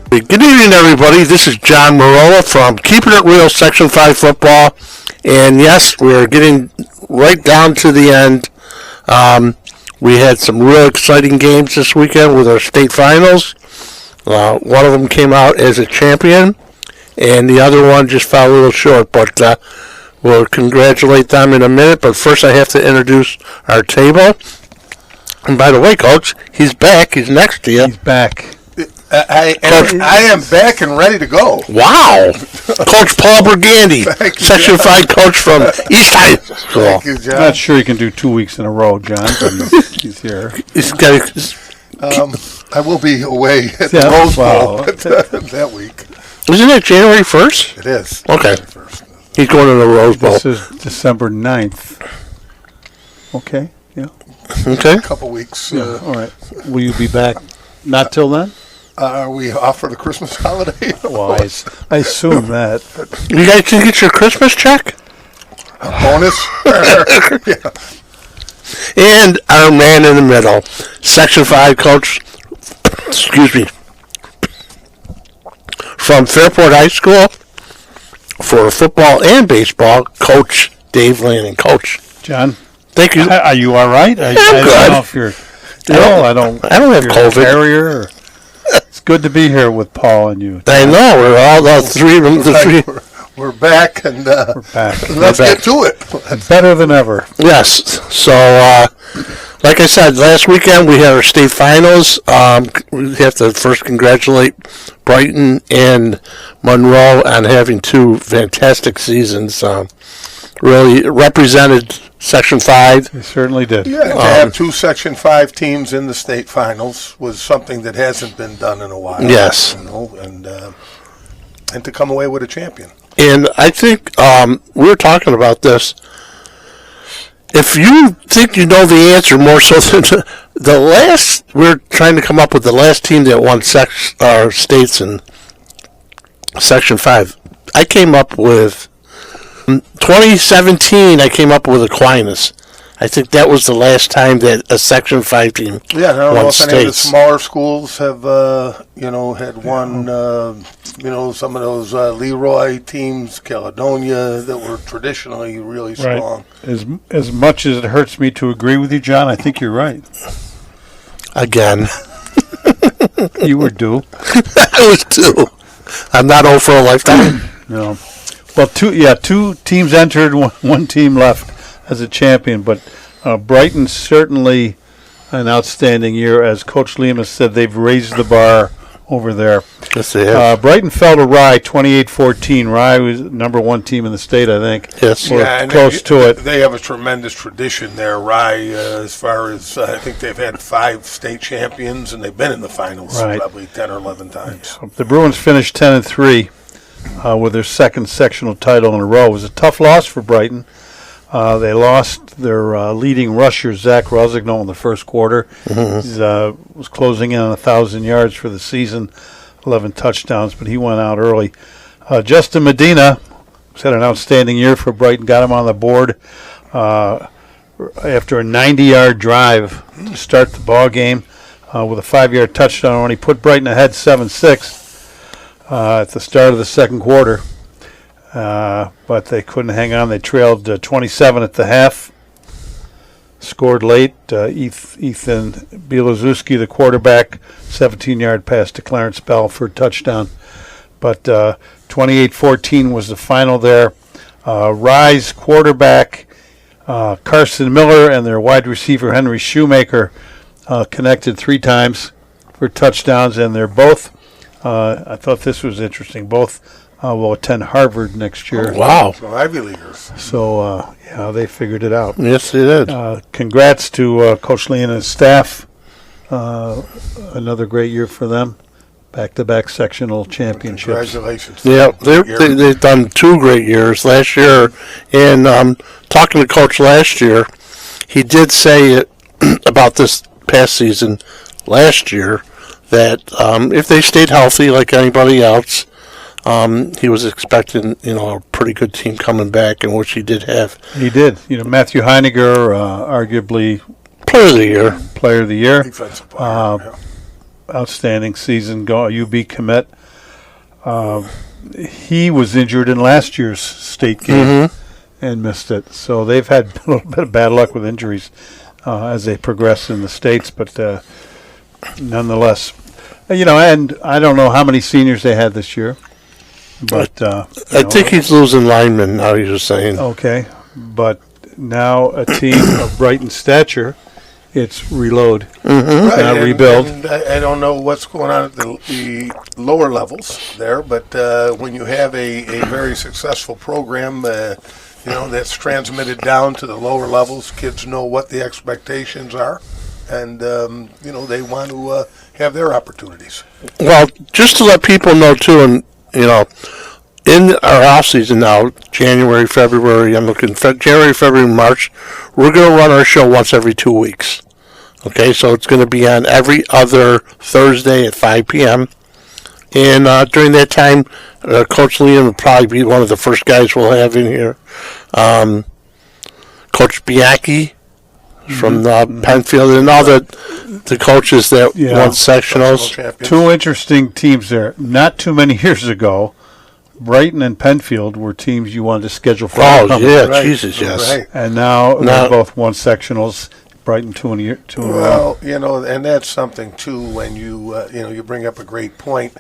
Good evening, everybody. This is John Monroe from Keeping It Real Section 5 Football. And yes, we're getting right down to the end. We had some real exciting games this weekend with our state finals. One of them came out as a champion, and the other one just fell a little short. But we'll congratulate them in a minute. But first, I have to introduce our table. And by the way, Coach, he's back. He's next to you. He's back. I am back and ready to go. Wow. Coach Paul Burgandy, Section 5 coach from East High School. Thank you, John. I'm not sure he can do 2 weeks in a row, John, but he's here. I will be away at the Rose Bowl that week. Isn't it January 1st? It is. Okay. He's going to the Rose Bowl. This is December 9th. Okay, yeah. Okay. A couple weeks. All right. Will you be back not till then? Are we off for the Christmas holiday? Well, I assume that. You guys can get your Christmas check? A bonus? Yeah. And our man in the middle, Section 5 coach, from Fairport High School for football and baseball, Coach Dave Lanning. Coach. John? Thank you. Are you all right? I'm good. I don't know if you're ill. I don't have COVID. Carrier. It's good to be here with Paul and you. I know. We're all the three of them. We're back, and we're back. Let's get to it. Better than ever. Yes. So, like I said, last weekend we had our state finals. We have to first congratulate Brighton and Monroe on having two fantastic seasons. Really represented Section 5. They certainly did. Yeah, to have two Section 5 teams in the state finals was something that hasn't been done in a while. Yes. And to come away with a champion. And I think we were talking about this. If you think you know the answer more so than the last, we're trying to come up with the last team that won states in Section 5. I came up with 2017. I came up with Aquinas. I think that was the last time that a Section 5 team won Yeah, I don't know if any of the states. smaller schools have, had won, some of those Leroy teams, Caledonia, that were traditionally really strong. Right. As much as it hurts me to agree with you, John, I think you're right. Again. You were due. I was due. I'm not old for a lifetime. No. Well, two teams entered, one team left as a champion, but Brighton certainly an outstanding year. As Coach Lima said, they've raised the bar over there. Yes, they have. Brighton fell to Rye 28-14. Rye was number one team in the state, I think. Yes. Or close to it. They have a tremendous tradition there, Rye, as far as I think they've had 5 state champions, and they've been in the finals probably 10 or 11 times. The Bruins finished 10-3 with their second sectional title in a row. It was a tough loss for Brighton. They lost their leading rusher, Zach Rossignol, in the first quarter. Mm-hmm. He was closing in on 1,000 yards for the season, 11 touchdowns, but he went out early. Justin Medina has had an outstanding year for Brighton, got him on the board after a 90-yard drive to start the ball game with a 5-yard touchdown when he put Brighton ahead 7-6 at the start of the second quarter. But they couldn't hang on. They trailed 27 at the half. Scored late. Ethan Bielozewski, the quarterback, 17-yard pass to Clarence Bell for a touchdown. But 28-14 was the final there. Rye's quarterback, Carson Miller, and their wide receiver, Henry Shoemaker, connected 3 times for touchdowns. And they're both, I thought this was interesting, both will attend Harvard next year. Oh, wow. So Ivy Leaguers. So, they figured it out. Yes, they did. Congrats to Coach Lee and his staff. Another great year for them. Back-to-back sectional championships. Congratulations. Yeah, they've done 2 great years last year. And talking to Coach last year, he did say about this past season last year that if they stayed healthy like anybody else, he was expecting, a pretty good team coming back, and which he did have. He did. Matthew Heiniger, arguably Player of the Year. Player of the Year. Defensive player. outstanding season, UB commit. He was injured in last year's state game and missed it. So they've had a little bit of bad luck with injuries as they progress in the states, but nonetheless, and I don't know how many seniors they had this year, but I think he's losing linemen now. You're saying okay, but now a team of Brighton stature. It's reload, Right, rebuild. And I don't know what's going on at the lower levels there, but when you have a very successful program, that's transmitted down to the lower levels, kids know what the expectations are, and they want to have their opportunities. Well, just to let people know too, and in our off season now, January, February, I'm looking January, February, March, we're going to run our show once every 2 weeks. Okay, so it's going to be on every other Thursday at 5 p.m. And during that time, Coach Liam will probably be one of the first guys we'll have in here. Coach Bianchi from Penfield, and all the coaches that won sectionals. Two interesting teams there. Not too many years ago, Brighton and Penfield were teams you wanted to schedule for. Oh, yeah, Right. Jesus, yes. Right. And now they're both won sectionals. Brighton two in a row. Well, and that's something too. When you bring up a great point.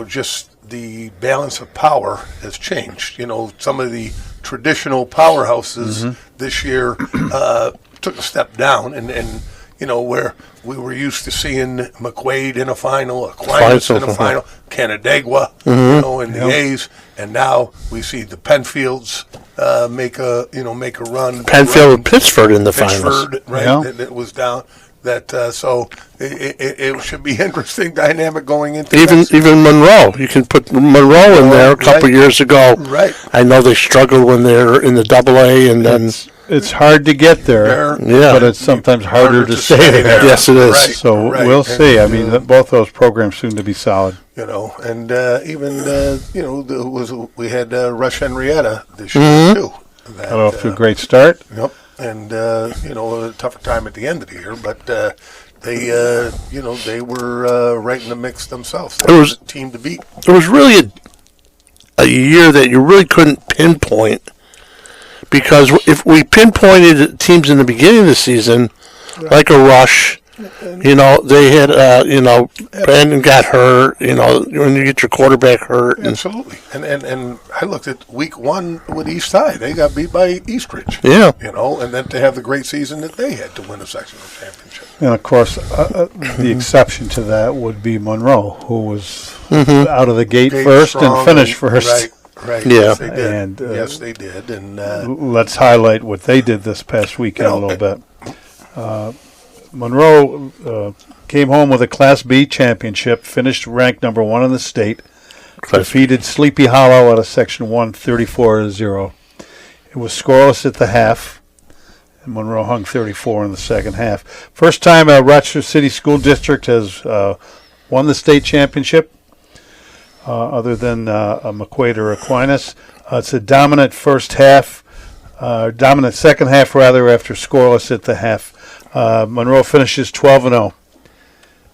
Just the balance of power has changed. Some of the traditional powerhouses this year took a step down, and where we were used to seeing McQuaid in a final, Aquinas in a final, Canandaigua, in the A's, and now we see the Penfields make a run. Penfield and Pittsford in the finals. Right? Yeah. And it was down. So it should be interesting dynamic going into even Monroe. You can put Monroe in there a couple years ago. Right. I know they struggled when they're in the AA, and then It's hard to get there, but it's sometimes harder to stay there. Yes, it is. Right, So right. we'll see. I mean, both those programs seem to be solid. And we had Rush Henrietta this year too. Got off to a great start. Yep. And a tougher time at the end of the year, but they were right in the mix themselves. They was a team to beat. It was really a year that you really couldn't pinpoint, because if we pinpointed teams in the beginning of the season, like a Rush, they had, Brandon got hurt, when you get your quarterback hurt. Absolutely. And I looked at week 1 with East High. They got beat by Eastridge. Yeah. And then to have the great season that they had to win a sectional championship. And, of course, the exception to that would be Monroe, who was out of the gate first and finished first. Right. Yeah. Yes, they did. And, yes, they did. And let's highlight what they did this past weekend a little bit. Monroe came home with a Class B championship, finished ranked number 1 in the state, defeated Sleepy Hollow out of Section 1, 34-0. It was scoreless at the half, and Monroe hung 34 in the second half. First time Rochester City School District has won the state championship, other than McQuaid or Aquinas. It's a dominant second half, after scoreless at the half. Monroe finishes 12-0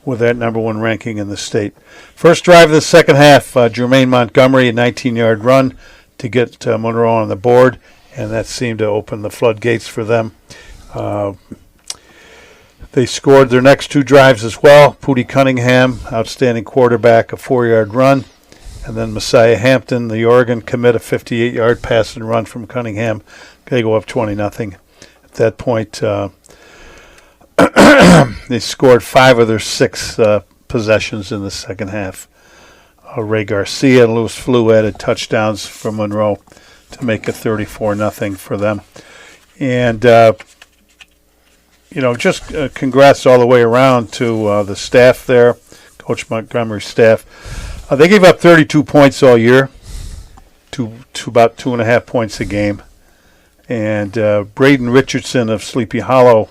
with that number 1 ranking in the state. First drive of the second half, Jermaine Montgomery, a 19-yard run to get Monroe on the board, and that seemed to open the floodgates for them. They scored their next 2 drives as well. Pootie Cunningham, outstanding quarterback, a 4-yard run. And then Messiah Hampton, the Oregon commit, a 58-yard pass and run from Cunningham. They go up 20-0. At that point, they scored 5 of their 6 possessions in the second half. Ray Garcia and Louis Flew added touchdowns for Monroe to make it 34-0 for them. And, just congrats all the way around to the staff there, Coach Montgomery's staff. They gave up 32 points all year, to about 2.5 points a game. And Braden Richardson of Sleepy Hollow,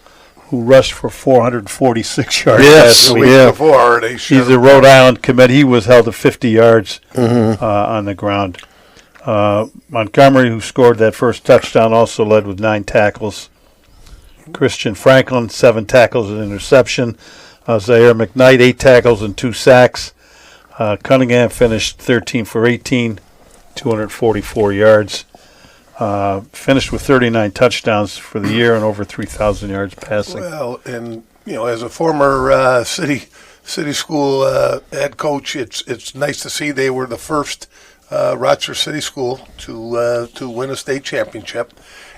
who rushed for 446 yards last week. Before, He's a Rhode Island commit. He was held to 50 yards on the ground. Montgomery, who scored that first touchdown, also led with 9 tackles. Christian Franklin, 7 tackles and interception. Zaire McKnight, 8 tackles and 2 sacks. Cunningham finished 13 for 18, 244 yards. Finished with 39 touchdowns for the year and over 3,000 yards passing. Well, and as a former city school head coach, it's nice to see they were the first Rochester City School to win a state championship.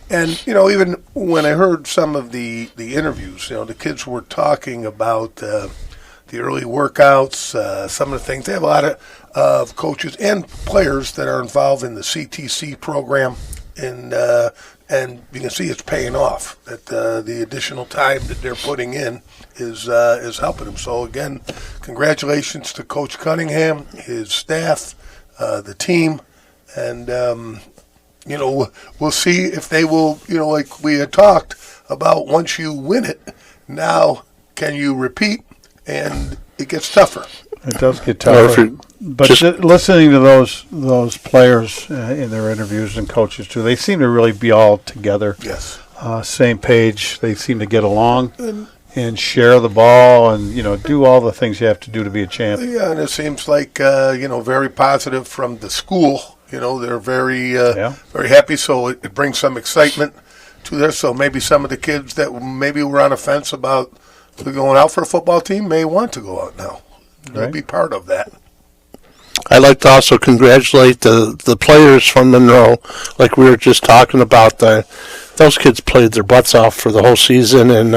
And even when I heard some of the interviews, the kids were talking about the early workouts, some of the things. They have a lot of coaches and players that are involved in the CTC program, and you can see it's paying off. That the additional time that they're putting in is helping them. So again, congratulations to Coach Cunningham, his staff, the team, and we'll see if they will. Like we had talked about, once you win it, now can you repeat? And it gets tougher. It does get tougher. But listening to those players in their interviews and coaches too, they seem to really be all together. Yes. Same page. They seem to get along and share the ball and do all the things you have to do to be a champ. Yeah, and it seems like very positive from the school. They're very very happy. So it brings some excitement to there. So maybe some of the kids that maybe were on a fence about going out for a football team may want to go out now. They'll be part of that. I'd like to also congratulate the players from Monroe, like we were just talking about. Those kids played their butts off for the whole season, and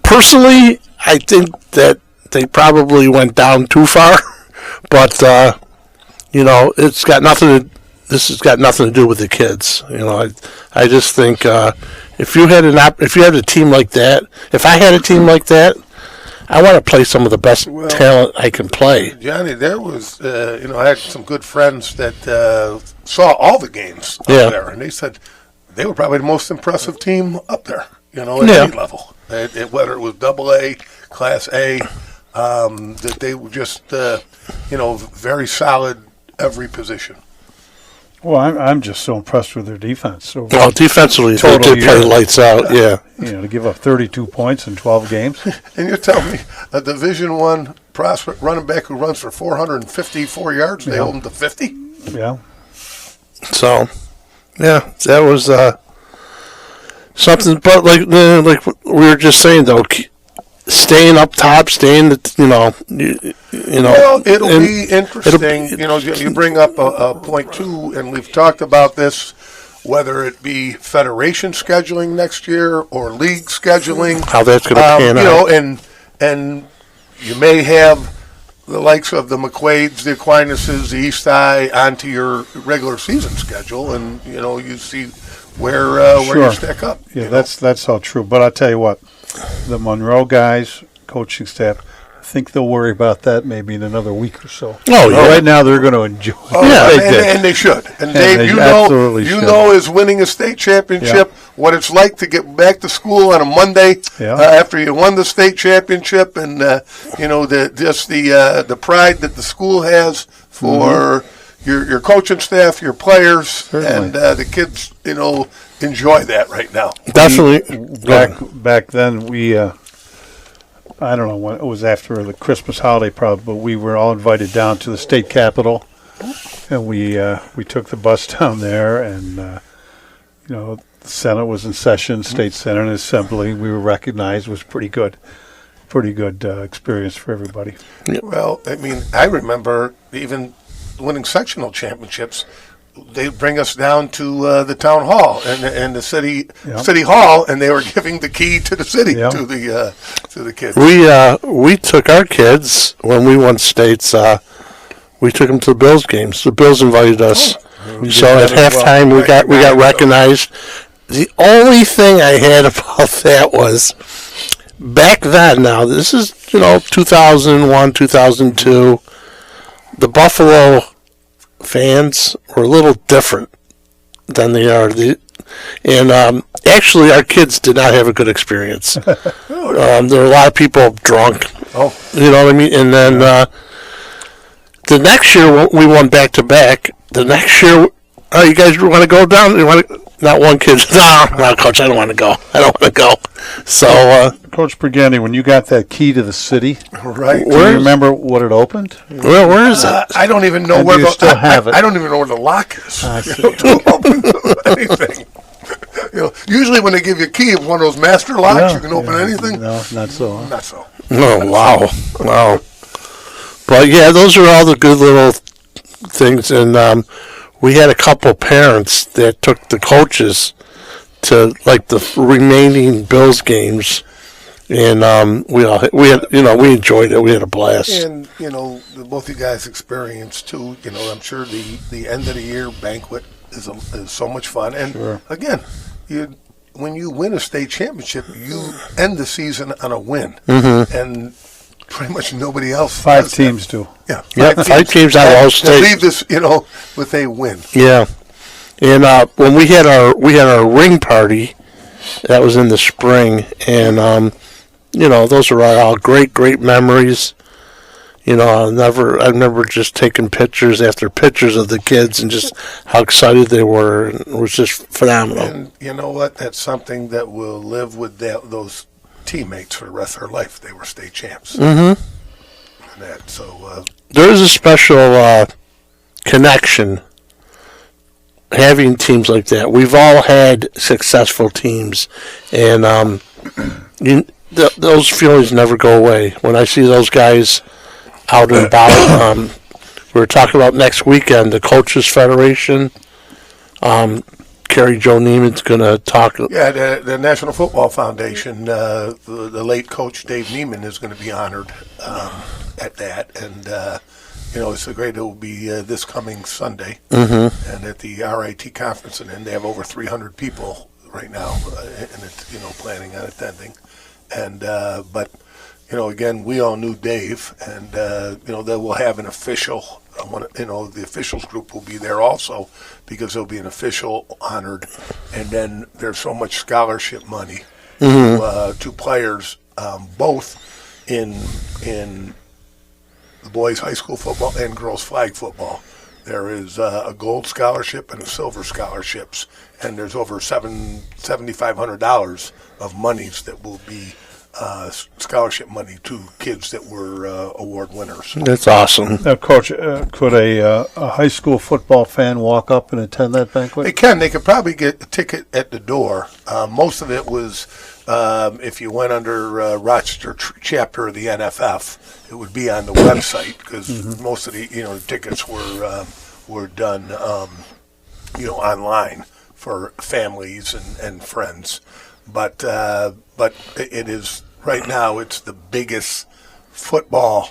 personally, I think that they probably went down too far, but it's got nothing to. This has got nothing to do with the kids. I just think if you had a team like that, if I had a team like that, I want to play some of the best talent I can play. Johnny, there was, I had some good friends that saw all the games up there, and they said they were probably the most impressive team up there, at any level. Whether it was AA, Class A, that they were just, very solid every position. Well, I'm just so impressed with their defense. Well, defensively, they did play lights out, yeah. To give up 32 points in 12 games. And you're telling me a Division I prospect running back who runs for 454 yards, they hold him to 50? Yeah. So, that was something. But like we were just saying, though, staying up top, Well, it'll be interesting. You bring up a point too, and we've talked about this, whether it be federation scheduling next year or league scheduling. How that's going to pan out. And you may have the likes of the McQuaids, the Aquinas, the East High onto your regular season schedule, and you see where you stack up. Yeah, that's all true. But I'll tell you what. The Monroe guys, coaching staff, I think they'll worry about that maybe in another week or so. Oh, yeah. Right now, they're going to enjoy it. And they should. And Dave, you know as winning a state championship, what it's like to get back to school on a Monday after you won the state championship, and the pride that the school has for your coaching staff, your players, and the kids, enjoy that right now. Definitely. Back then, we, I don't know when it was after the Christmas holiday, probably, but we were all invited down to the state capitol, and we took the bus down there, and the Senate was in session, State Senate and Assembly. We were recognized. It was pretty good experience for everybody. Well, I remember even winning sectional championships. They bring us down to the town hall and the city hall, and they were giving the key to the city to the kids. We took our kids when we won states. We took them to the Bills games. The Bills invited us, so at halftime we got recognized. The only thing I had about that was back then. Now this is 2001, 2002. The Buffalo fans were a little different than they are. Actually, our kids did not have a good experience. There were a lot of people drunk. Oh. You know what I mean? And then the next year, we won back-to-back. The next year, you guys want to go down? You want to not one kid. No, Coach, I don't want to go. I don't want to go. So, Coach Briganti, when you got that key to the city, Right. do you remember what it opened? well, where is it? I don't even know And where do you still have it? I don't even know where the lock is. I see. To open anything. Usually when they give you a key of one of those master locks, you can open anything. No, not so. Huh? Not so. Oh, wow. But, yeah, those are all the good little things. And we had a couple parents that took the coaches to, like, the remaining Bills games. And we enjoyed it. We had a blast. And, both you guys experienced, too, I'm sure the end of the year banquet is so much fun. And, Sure. again, when you win a state championship, you end the season on a win. Mm-hmm. And pretty much nobody else. 5 does that. teams do. Yeah, Yeah, 5 teams out of all to states. leave this, with a win. Yeah, and when we had our ring party, that was in the spring, and those are all great memories. I remember just taking pictures after pictures of the kids and just how excited they were. It was just phenomenal. And you know what? That's something that will live with those teammates for the rest of their life. They were state champs. Mm-hmm. And so there is a special connection having teams like that. We've all had successful teams, and those feelings never go away. When I see those guys out and about, we were talking about next weekend, the Coaches Federation. Carrie Jo Neiman's going to talk. yeah, the National Football Foundation, the late coach Dave Neiman is going to be honored at that, and it's a great. It will be this coming Sunday, and at the RIT conference, and they have over 300 people right now, and it's planning on attending, and but again, we all knew Dave, and they will have an official. The officials group will be there also because there'll be an official honored, and then there's so much scholarship money to players, both in the boys' high school football and girls' flag football. There is a gold scholarship and a silver scholarships, and there's over $7,500 of monies that will be scholarship money to kids that were award winners. That's awesome. Now, Coach, could a high school football fan walk up and attend that banquet? They can. They could probably get a ticket at the door. Most of it was if you went under Rochester chapter of the NFF, it would be on the website because most of the tickets were done online for families and friends. But it is right now. It's the biggest football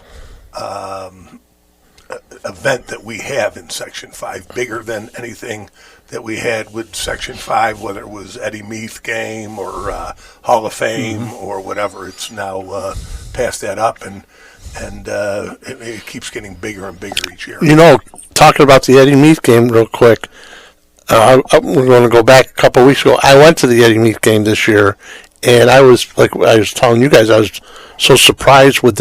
event that we have in Section 5, bigger than anything that we had with Section 5, whether it was Eddie Meath game or Hall of Fame or whatever. It's now passed that up, and it keeps getting bigger and bigger each year. Talking about the Eddie Meath game real quick, we're going to go back a couple of weeks ago. I went to the Eddie Meath game this year, and I was telling you guys, I was so surprised with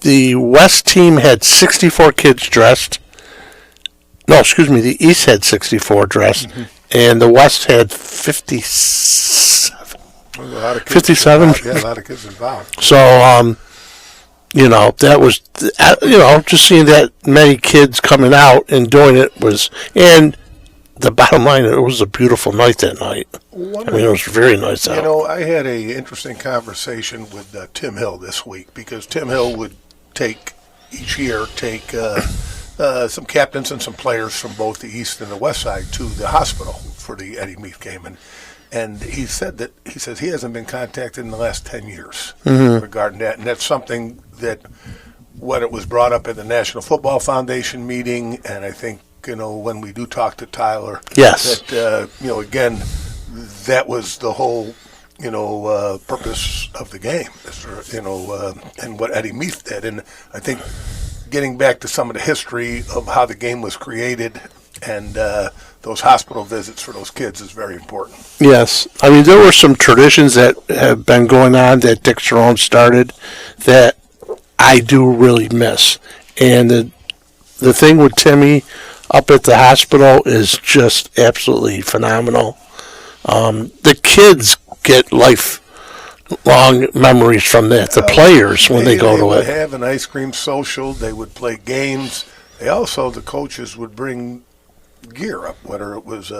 the West team had 64 kids dressed. No, excuse me, the East had 64 dressed, and the West had 57. A lot of kids 57? involved. Yeah, a lot of kids involved. So, that was, just seeing that many kids coming out and doing it and the bottom line, it was a beautiful night that night. It was very nice out. I had a interesting conversation with Tim Hill this week because Tim Hill would each year take some captains and some players from both the East and the West side to the hospital for the Eddie Meath game. And he says he hasn't been contacted in the last 10 years regarding that. And that's something that, when it was brought up at the National Football Foundation meeting, and I think, when we do talk to Tyler, yes, that, again, that was the whole, purpose of the game, and what Eddie Meath did. And I think getting back to some of the history of how the game was created and those hospital visits for those kids is very important. Yes. I mean, there were some traditions that have been going on that Dick Jerome started that I do really miss. And the thing with Timmy up at the hospital is just absolutely phenomenal. The kids get lifelong memories from that. The players, when they go to would it. have an ice cream social. They would play games. The coaches would bring gear up, whether it was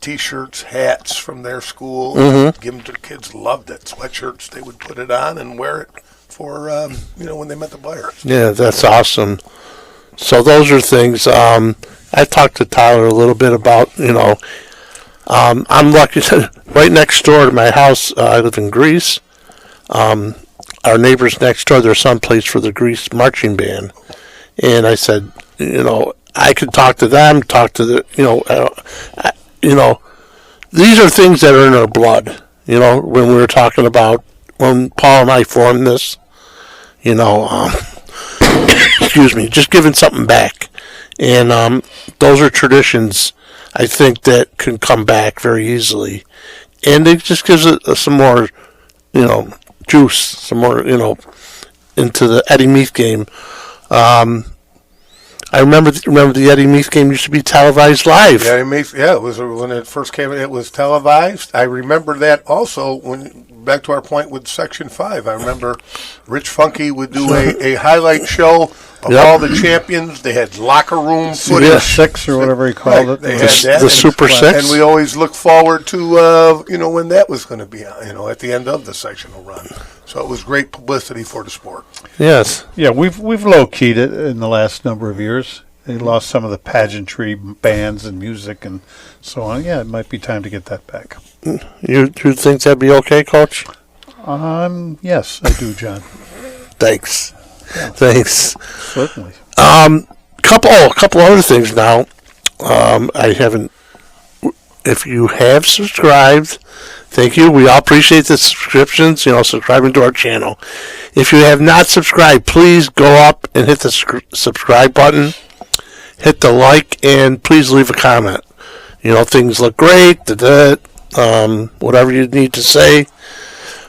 T-shirts, hats from their school. Give them to the kids. Loved it. Sweatshirts. They would put it on and wear it for when they met the players. Yeah, that's awesome. So those are things. I talked to Tyler a little bit about, I'm lucky. Right next door to my house, I live in Greece. Our neighbors next door, their son plays for the Greece marching band. And I said, I could talk to them, talk to the, these are things that are in our blood. When we were talking about, when Paul and I formed this, excuse me, just giving something back. And those are traditions, I think, that can come back very easily. And it just gives it some more, juice, some more, into the Eddie Meath game. I remember the Eddie Meath game used to be televised live. Yeah, it was when it first came. It was televised. I remember that also. When back to our point with Section 5, I remember Rich Funky would do a highlight show of all the champions. They had locker room footage. Super 6 or whatever he called it. They had that. The Super 6. And we always looked forward to when that was going to be at the end of the sectional run. So it was great publicity for the sport. Yes. Yeah, we've low-keyed it in the last number of years. They lost some of the pageantry bands and music and so on. Yeah, it might be time to get that back. You think that'd be okay, Coach? Yes, I do, John. Thanks. Yeah. Thanks. Certainly. Couple other things now. I haven't. If you have subscribed, thank you. We all appreciate the subscriptions. Subscribing to our channel. If you have not subscribed, please go up and hit the subscribe button. Hit the like and please leave a comment. Things look great. Whatever you need to say.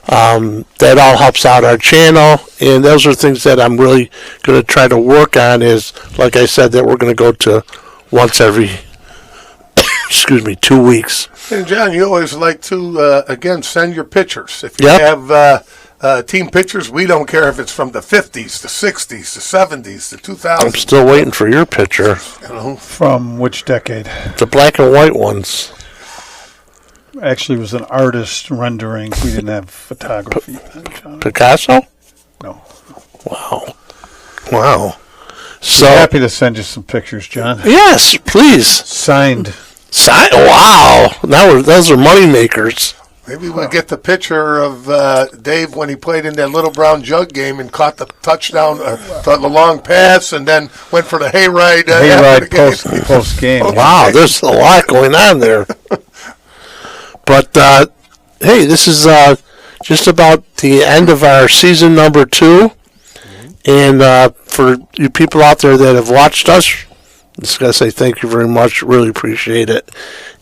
That all helps out our channel, and those are things that I'm really going to try to work on. Is like I said, that we're going to go to once every 2 weeks. And John, you always like to again send your pictures. If you have team pictures, we don't care if it's from the 50s, the 60s, the 70s, the 2000s. I'm still waiting for your picture. From which decade? The black and white ones. Actually, it was an artist rendering. We didn't have photography. Picasso? No. Wow. So happy to send you some pictures, John. Yes, please. Signed. Wow. Now those are money makers. Maybe we'll get the picture of Dave when he played in that Little Brown Jug game and caught the touchdown, the long pass, and then went for the hayride. Post game. Wow, there's a lot going on there. But, hey, this is just about the end of our season number 2. And for you people out there that have watched us, I'm just going to say thank you very much. Really appreciate it.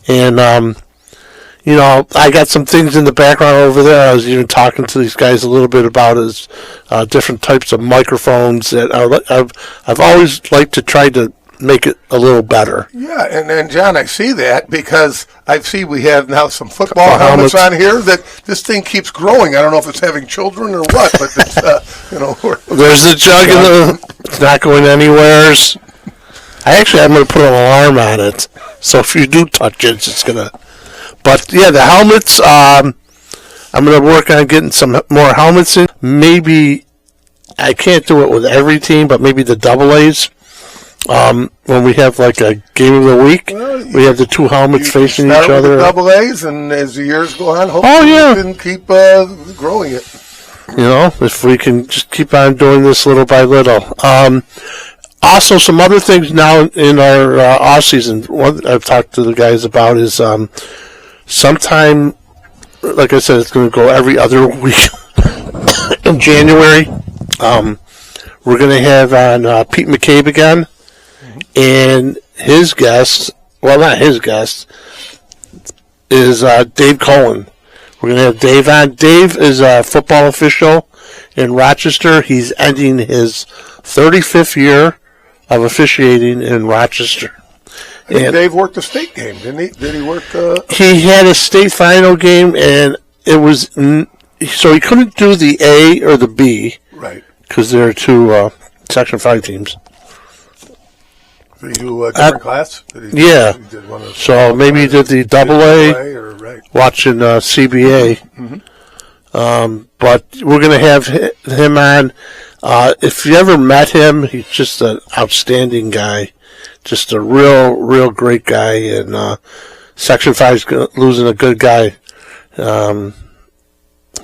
And, I got some things in the background over there. I was even talking to these guys a little bit about his different types of microphones that I've always liked to try to make it a little better. Yeah, and John, I see that because I see we have now some football helmets on here that this thing keeps growing. I don't know if it's having children or what, but it's, There's the jug it's not going anywhere. I'm going to put an alarm on it. So if you do touch it, it's going to... But, yeah, the helmets, I'm going to work on getting some more helmets in. Maybe, I can't do it with every team, but maybe the AA. When we have like a game of the week, we have the two helmets facing each other. With the AA's, and as the years go on, hopefully we can keep growing it. If we can just keep on doing this little by little. Also, some other things now in our off season. One I've talked to the guys about is sometime, like I said, it's going to go every other week in January. We're going to have on Pete McCabe again. And his guest, well, not his guest, is Dave Cohen. We're going to have Dave on. Dave is a football official in Rochester. He's ending his 35th year of officiating in Rochester. And Dave worked the state game, didn't he? Did he work? he had a state final game, and it was so he couldn't do the A or the B Right. because there are two Section 5 teams. Did he do a different class? Did he, Yeah. He did one of So maybe he did the double A, or right. watching CBA. But we're going to have him on. If you ever met him, he's just an outstanding guy. Just a real great guy. And Section 5's losing a good guy.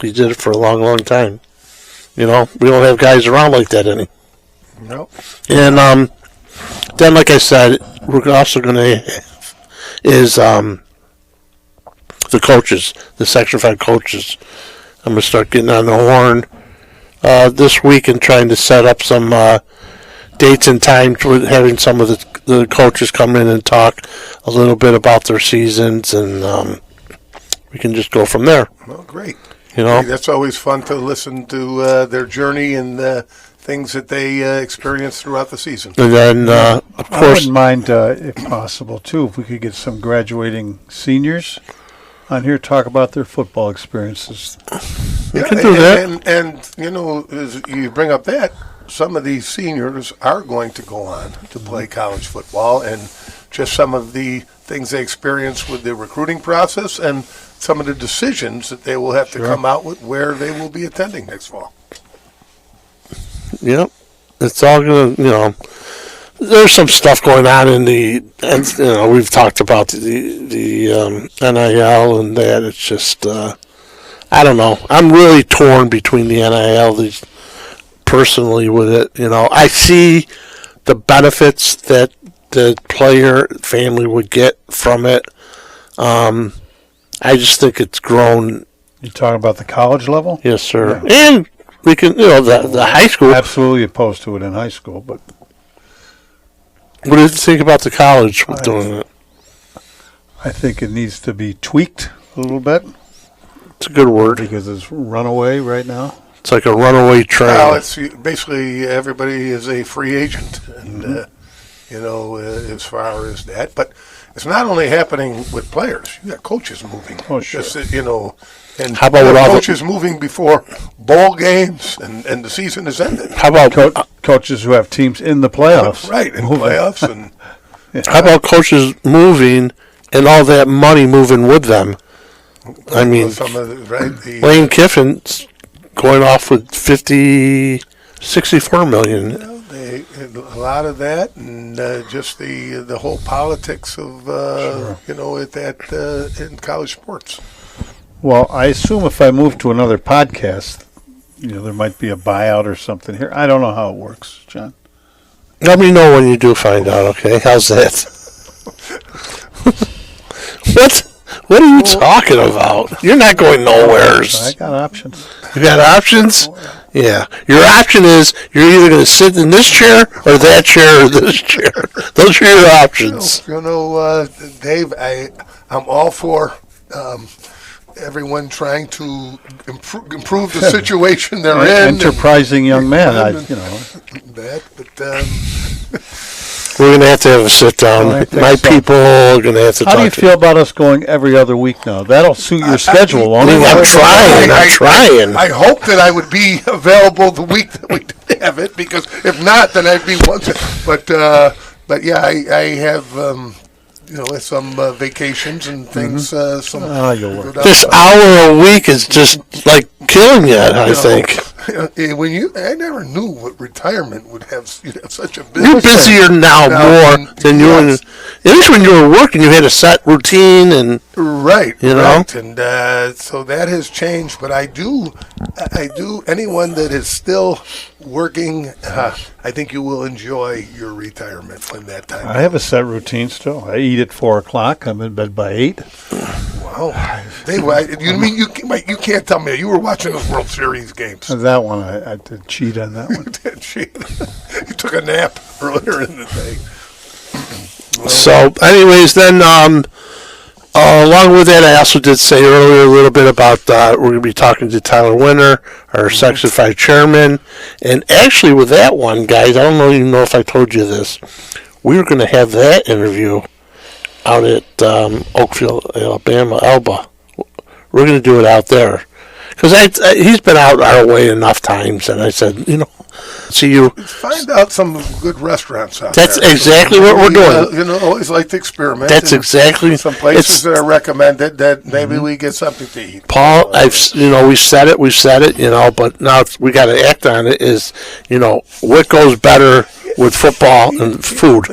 He did it for a long time. You know, we don't have guys around like that any. No. And then, like I said, we're also going to have is the coaches, the Section 5 coaches. I'm going to start getting on the horn this week and trying to set up some dates and times with having some of the coaches come in and talk a little bit about their seasons, and we can just go from there. Well, great. You know, That's always fun to listen to their journey and things that they experience throughout the season. and then of I course, wouldn't mind, if possible, too, if we could get some graduating seniors on here talk about their football experiences. we can do that. And you know, as you bring up that, some of these seniors are going to go on to play college football, and just some of the things they experience with the recruiting process and some of the decisions that they will have to come out with where they will be attending next fall. Yep. It's all going to, you know, there's some stuff going on in and, you know, we've talked about the NIL and that. It's just, I don't know. I'm really torn between the NIL personally with it. You know, I see the benefits that the player family would get from it. I just think it's grown. You talking about the college level? Yes, sir. Yeah. And we can, you know, the high school. Absolutely opposed to it in high school, but What do you think about the college with doing it? I think it needs to be tweaked a little bit It's a good word. because it's runaway right now. It's like a runaway train. Well, it's basically everybody is a free agent, and you know, as far as that. But it's not only happening with players. You got coaches moving. Oh, sure. Just, you know, and How about you with have all the- coaches moving before bowl games and the season is ended. How about Coaches who have teams in the playoffs. Right, in Moving. playoffs and how about coaches moving and all that money moving with them? I mean, some of the Lane Kiffin's going off with 64 million. you know, a lot of that, and just the whole politics of you know in college sports. Well, I assume if I move to another podcast, you know, there might be a buyout or something here. I don't know how it works, John. Let me know when you do find out, okay? How's that? What are you talking about? You're not going nowhere. I got options. You got options? Yeah. Your option is you're either going to sit in this chair or that chair or this chair. Those are your options. You know, Dave, I'm all for everyone trying to improve the situation they're in. Enterprising young man. That, but We're going to have a sit down. I think My so. people are going to have to How do you talk to feel about us going every other week now? That'll suit your schedule, won't it? I'm trying. I hope that I would be available the week that we have it, because if not, then I'd be once. But yeah, I have you know some vacations and things. Some You'll work. This hour a week is just like killing you, I think. I never knew what retirement would have. You'd have such a You're busier now more than you were. yes. At least when you were working, you had a set routine and Right, You know? right, and so that has changed. But I do. Anyone that is still working, I think you will enjoy your retirement when that time. I have a set routine still. I eat at 4 o'clock. I'm in bed by 8. Wow, Dave, you mean you can't tell me you were watching those World Series games? That one, I did cheat on that one. You took a nap earlier in the day. so. Anyways, then along with that, I also did say earlier a little bit about we're going to be talking to Tyler Winter, our Section 5 chairman, and actually with that one, guys, I don't even know if I told you this. We were going to have that interview out at Oakville, Alabama, Elba. We're going to do it out there. Because he's been out our way enough times, and I said, see you. Find out some good restaurants out That's there. exactly what we're doing. Always like to experiment. That's exactly. Some places that are recommended that maybe we get something to eat. Paul, we've said it, but now we got to act on it. Is what goes better with football and food?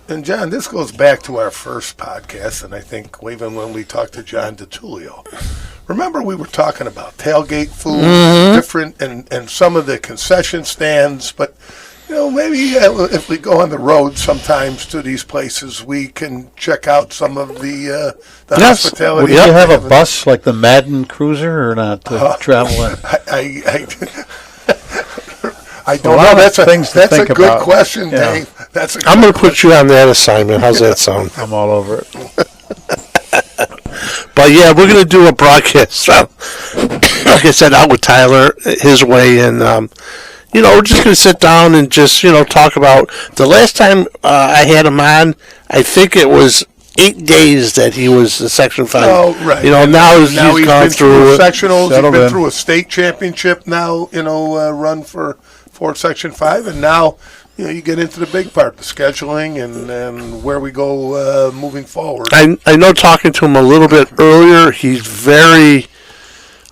And John, this goes back to our first podcast, and I think even when we talked to John DiTullio. Remember we were talking about tailgate food, different, and some of the concession stands, but maybe if we go on the road sometimes to these places, we can check out some of the hospitality. Would you have a bus like the Madden Cruiser or not to travel in? I don't know. That's a good about. question, Yeah. Dave. I'm going to put you on that assignment. How's that sound? I'm all over it. But yeah, we're going to do a broadcast. Like I said, out with Tyler his way, and we're just going to sit down and just talk about the last time I had him on. I think it was 8 days that he was the Section 5. Oh, right. Now he's gone been through sectionals. He's been in. through a state championship now. Run for Section 5, and now you get into the big part, the scheduling and where we go moving forward. I know talking to him a little bit earlier, he's very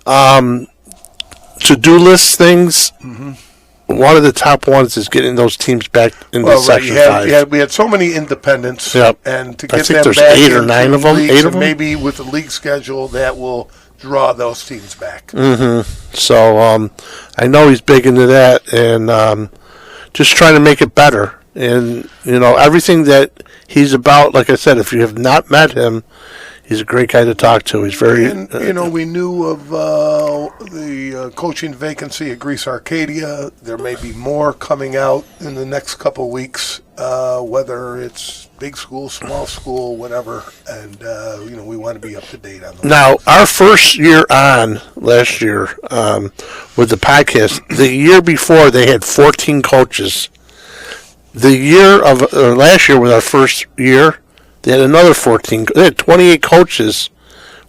to-do list things. Mm-hmm. One of the top ones is getting those teams back into Section 5. We had so many independents, and to get them there's back 8 or 9 of them. 8 of them. Maybe with the league schedule, that will draw those teams back. Mm-hmm. So I know he's big into that, and just trying to make it better. And everything that he's about. Like I said, if you have not met him, he's a great guy to talk to. He's very. And we knew of the coaching vacancy at Greece Arcadia. There may be more coming out in the next couple of weeks, whether it's big school, small school, whatever. And we want to be up to date on those. Now, our first year on last year with the podcast, the year before they had 14 coaches. The year of last year was our first year. They had another 14. They had 28 coaches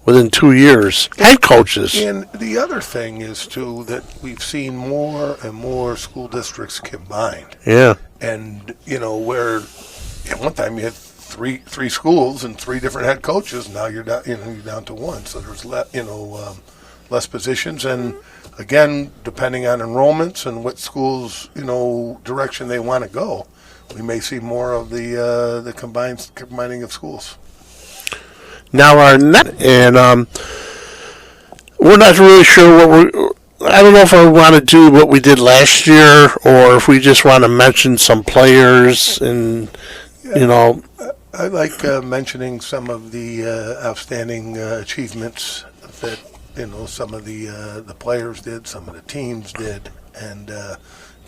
within 2 years. Head coaches. And the other thing is, too, that we've seen more and more school districts combined. Yeah. And, where at one time you had three schools and 3 different head coaches, now you're down, you're down to 1. So there's less positions. And, again, depending on enrollments and what schools, direction they want to go, we may see more of the combining of schools. Now our net, and we're not really sure I don't know if I want to do what we did last year, or if we just want to mention some players, and I like mentioning some of the outstanding achievements that some of the players did, some of the teams did, and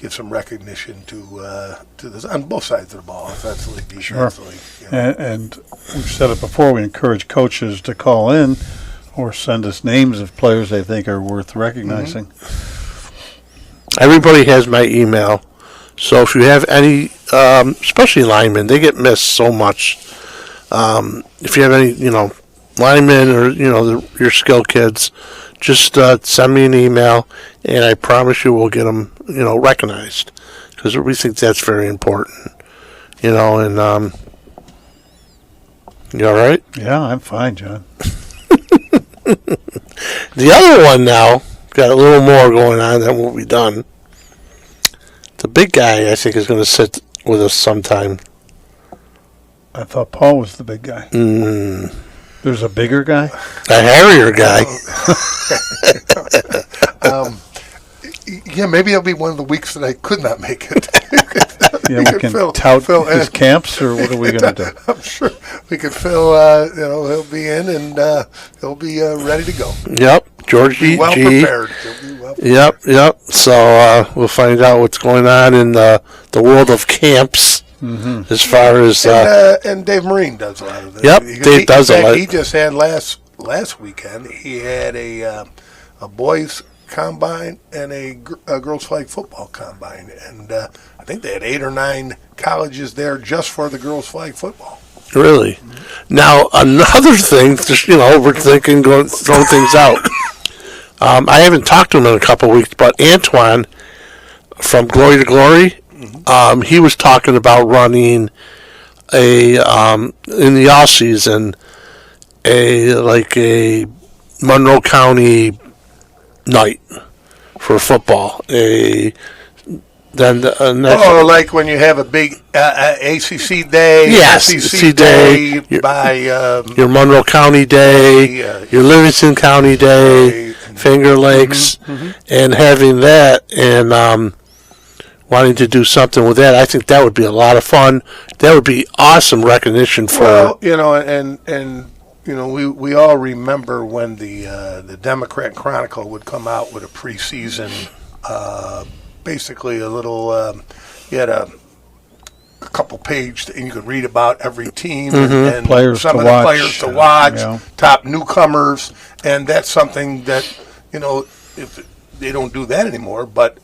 give some recognition to this on both sides of the ball, offensively, defensively. Sure. And we've said it before, we encourage coaches to call in or send us names of players they think are worth recognizing. Mm-hmm. Everybody has my email, so if you have any, especially linemen, they get missed so much. If you have any, linemen or your skill kids, just send me an email, and I promise you we'll get them, recognized, because we think that's very important, and you all right? Yeah, I'm fine, John. The other one now got a little more going on than what we've done. The big guy, I think, is going to sit with us sometime. I thought Paul was the big guy. There's a bigger guy? A hairier guy. Yeah, maybe it'll be one of the weeks that I could not make it. Yeah, we can tout his camps, or what are we going to do? I'm sure we could Phil, he'll be in, and he'll be ready to go. Yep, Georgie Well G. prepared. He'll be well prepared. Yep. So we'll find out what's going on in the world of camps. Mm-hmm. As far as and Dave Marine does a lot of this. Yep, Dave does a lot. He just had last weekend. He had a boys combine and a girls flag football combine, and I think they had 8 or 9 colleges there just for the girls flag football. Really? Now, another thing, just, we're thinking, throwing things out. I haven't talked to him in a couple of weeks, but Antoine from Glory to Glory, he was talking about running in the off season, a Monroe County night for football. Like when you have a big ACC day, yes, SEC day, by your Monroe County day, your Livingston County day, Finger Lakes, and having that and wanting to do something with that. I think that would be a lot of fun. That would be awesome recognition for. We all remember when the Democrat Chronicle would come out with a preseason. Basically, a little. You had a couple pages, and you could read about every team and players some to of watch, the players to watch, top newcomers, and that's something that if they don't do that anymore. But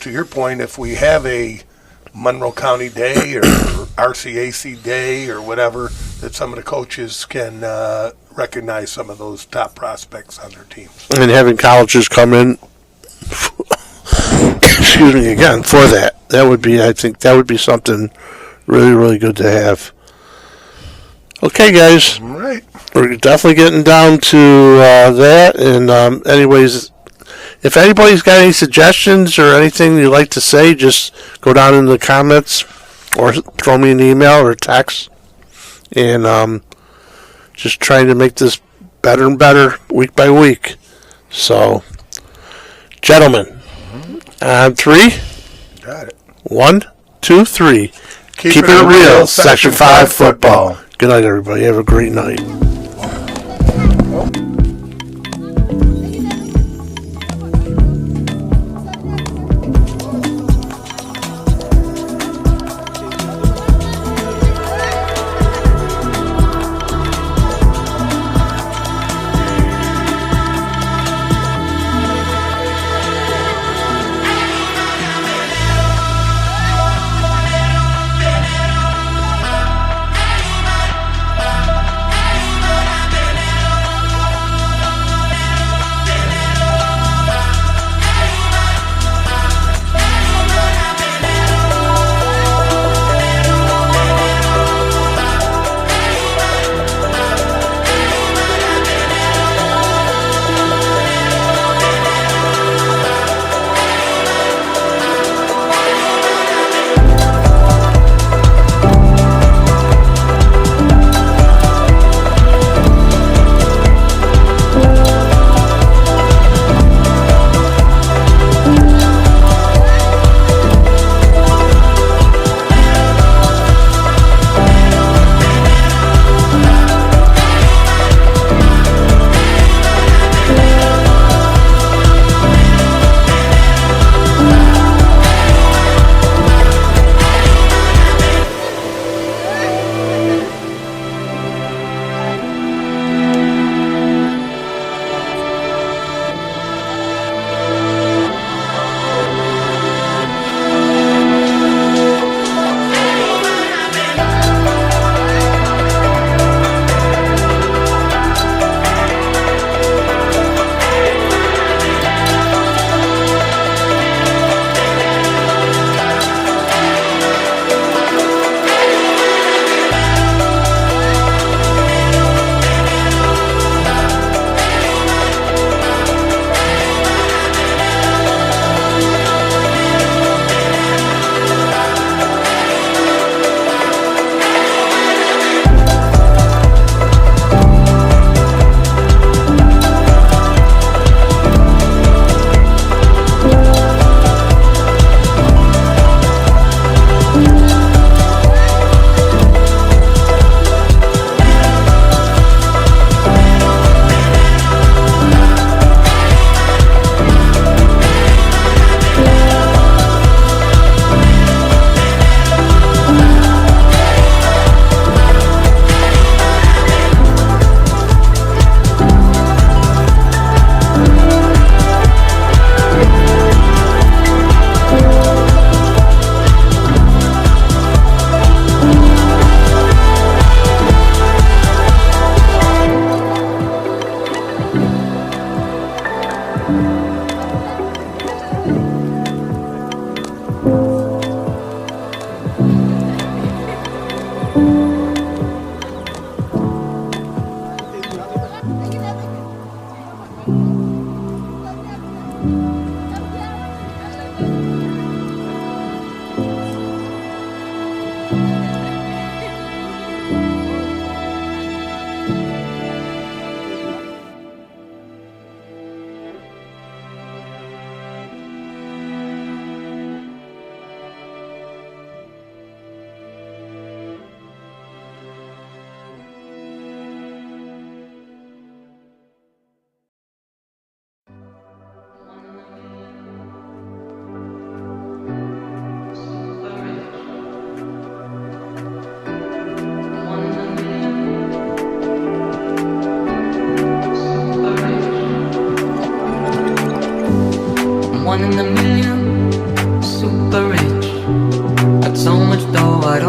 to your point, if we have a Monroe County Day or RCAC Day or whatever, that some of the coaches can recognize some of those top prospects on their teams, and having colleges come in. Excuse me again for that. I think that would be something really, really good to have. Okay, guys. all right. We're definitely getting down to that. And anyways, if anybody's got any suggestions or anything you'd like to say, just go down in the comments or throw me an email or text. And just trying to make this better and better week by week. So, gentlemen. On 3. Got it. 1, 2, 3. Keep it real. Section 5 football. Good night, everybody. Have a great night.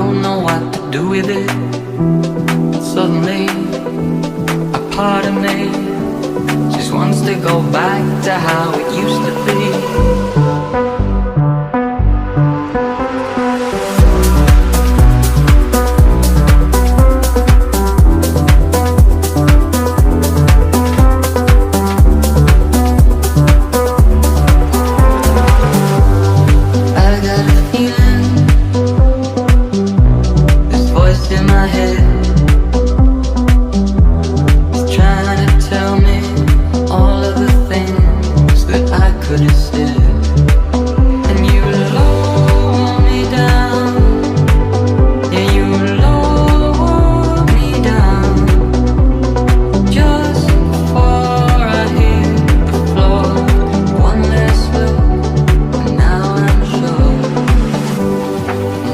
don't know what to do with it. Suddenly, a part of me just wants to go back to how it used to be.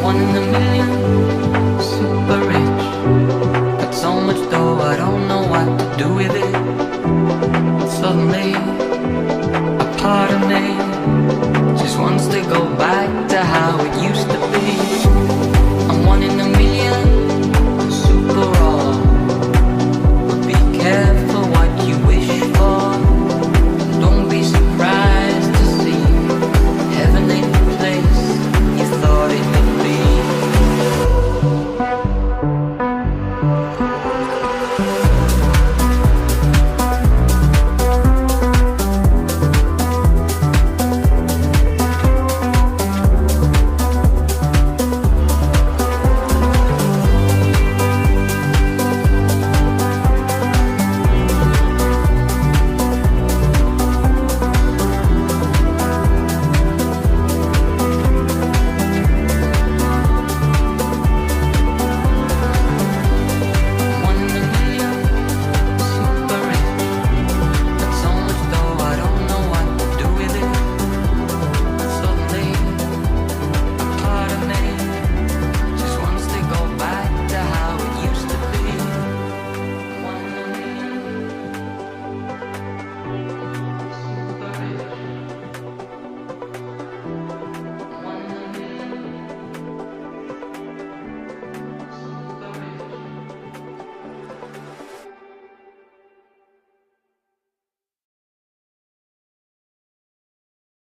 One in a million.